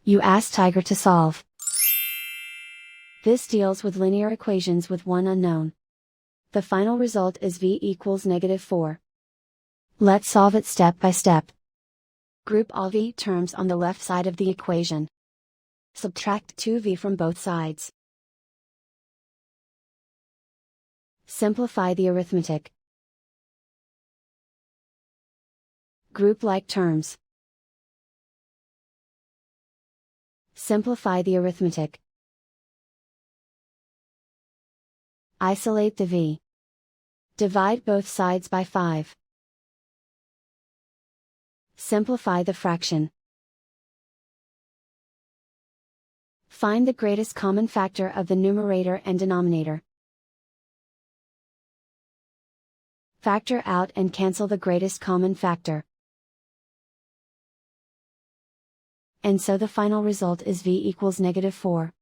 You ask Tiger to solve. This deals with linear equations with one unknown. The final result is v equals -4. Let's solve it step by step. Group all v terms on the left side of the equation. Subtract 2v from both sides. Simplify the arithmetic. Group like terms. Simplify the arithmetic. Isolate the v. Divide both sides by 5. Simplify the fraction. Find the greatest common factor of the numerator and denominator. Factor out and cancel the greatest common factor. And so the final result is v equals -4.